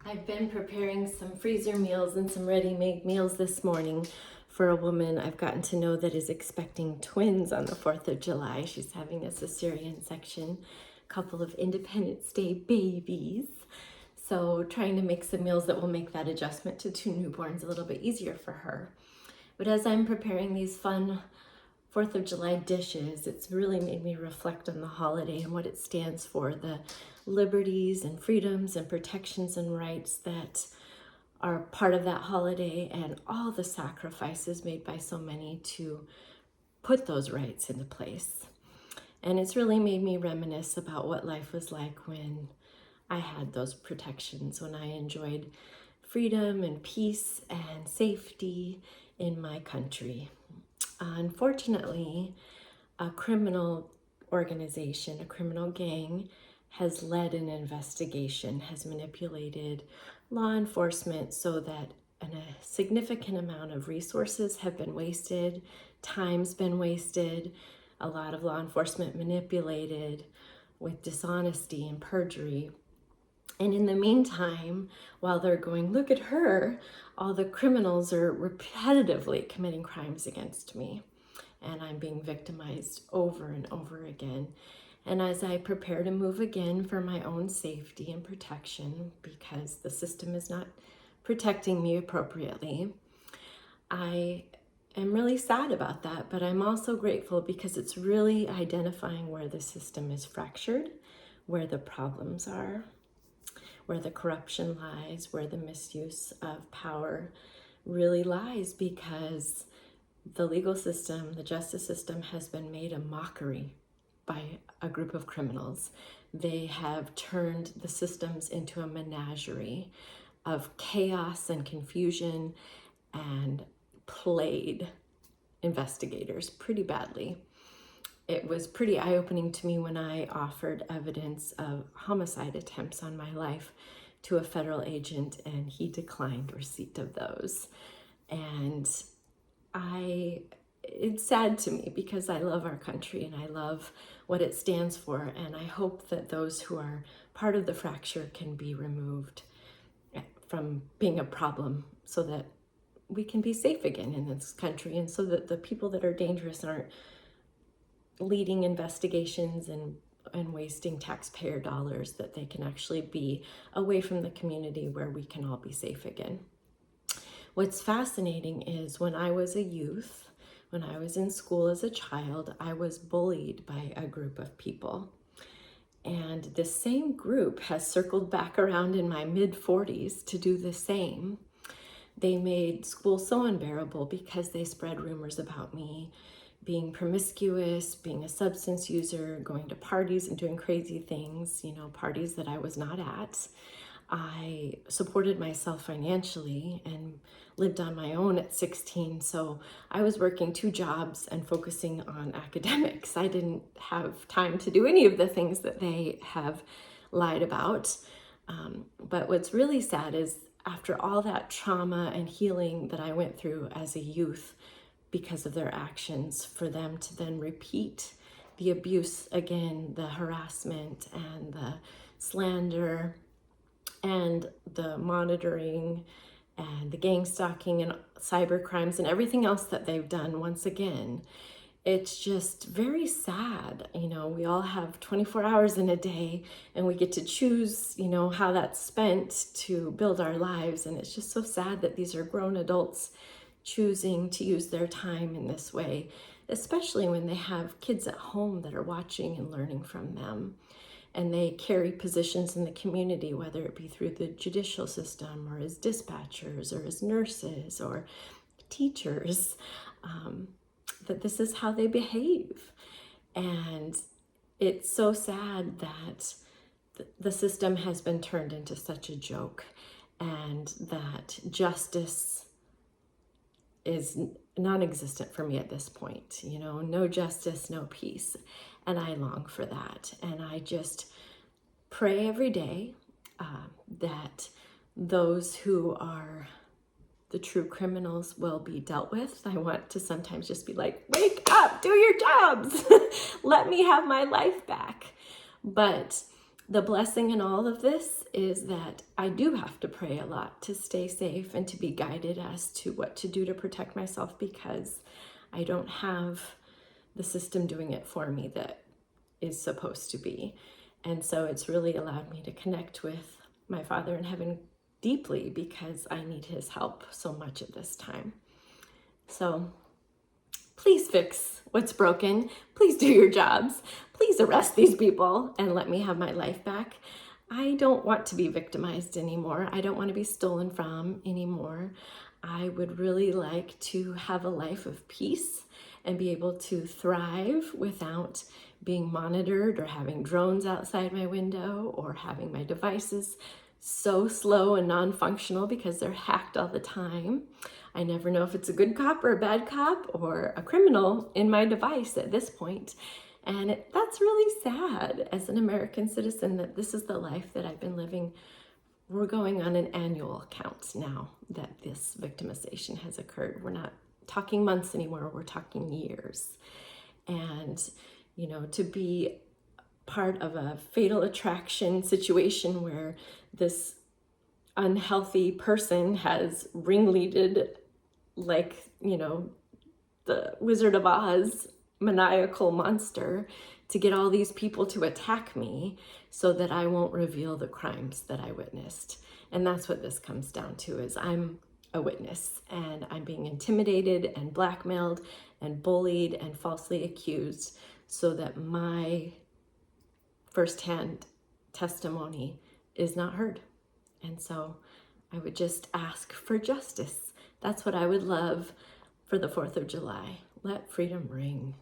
I've been preparing some freezer meals and some ready-made meals this morning for a woman I've gotten to know that is expecting twins on the 4th of July. She's having a cesarean section, a couple of Independence Day babies. So trying to make some meals that will make that adjustment to 2 newborns a little bit easier for her. But as I'm preparing these fun 4th of July dishes, it's really made me reflect on the holiday and what it stands for, the liberties and freedoms and protections and rights that are part of that holiday, and all the sacrifices made by so many to put those rights into place. And it's really made me reminisce about what life was like when I had those protections, when I enjoyed freedom and peace and safety in my country. Unfortunately, a criminal organization, a criminal gang, has led an investigation, has manipulated law enforcement so that a significant amount of resources have been wasted, time's been wasted, a lot of law enforcement manipulated with dishonesty and perjury. And in the meantime, while they're going, look at her, all the criminals are repetitively committing crimes against me. And I'm being victimized over and over again. And as I prepare to move again for my own safety and protection, because the system is not protecting me appropriately, I am really sad about that. But I'm also grateful because it's really identifying where the system is fractured, where the problems are, where the corruption lies, where the misuse of power really lies, because the legal system, the justice system, has been made a mockery by a group of criminals. They have turned the systems into a menagerie of chaos and confusion and played investigators pretty badly. It was pretty eye-opening to me when I offered evidence of homicide attempts on my life to a federal agent, and he declined receipt of those. And it's sad to me because I love our country and I love what it stands for, and I hope that those who are part of the fracture can be removed from being a problem so that we can be safe again in this country, and so that the people that are dangerous aren't leading investigations and wasting taxpayer dollars, that they can actually be away from the community where we can all be safe again. What's fascinating is when I was a youth, when I was in school as a child, I was bullied by a group of people. And this same group has circled back around in my mid-40s to do the same. They made school so unbearable because they spread rumors about me being promiscuous, being a substance user, going to parties and doing crazy things, parties that I was not at. I supported myself financially and lived on my own at 16. So I was working 2 jobs and focusing on academics. I didn't have time to do any of the things that they have lied about. But what's really sad is after all that trauma and healing that I went through as a youth because of their actions, for them to then repeat the abuse again, the harassment and the slander and the monitoring and the gang stalking and cyber crimes and everything else that they've done once again, it's just very sad. We all have 24 hours in a day and we get to choose, how that's spent to build our lives. And it's just so sad that these are grown adults choosing to use their time in this way, especially when they have kids at home that are watching and learning from them. And they carry positions in the community, whether it be through the judicial system or as dispatchers or as nurses or teachers, that this is how they behave. And it's so sad that the system has been turned into such a joke, and that justice is non-existent for me at this point. No justice, no peace. And I long for that. And I just pray every day that those who are the true criminals will be dealt with. I want to sometimes just be like, wake up, do your jobs. Let me have my life back. But The blessing in all of this is that I do have to pray a lot to stay safe and to be guided as to what to do to protect myself, because I don't have the system doing it for me that is supposed to be. And so it's really allowed me to connect with my Father in heaven deeply, because I need his help so much at this time. So please fix what's broken. Please do your jobs. Please arrest these people and let me have my life back. I don't want to be victimized anymore. I don't want to be stolen from anymore. I would really like to have a life of peace and be able to thrive without being monitored or having drones outside my window or having my devices so slow and non-functional because they're hacked all the time. I never know if it's a good cop or a bad cop or a criminal in my device at this point. And that's really sad as an American citizen, that this is the life that I've been living. We're going on an annual count now that this victimization has occurred. We're not talking months anymore, we're talking years. And, you know, to be part of a fatal attraction situation where this unhealthy person has ringleaded, like, you know, the Wizard of Oz maniacal monster, to get all these people to attack me so that I won't reveal the crimes that I witnessed. And that's what this comes down to, is I'm a witness and I'm being intimidated and blackmailed and bullied and falsely accused so that my firsthand testimony is not heard. And so I would just ask for justice. That's what I would love for the 4th of July. Let freedom ring.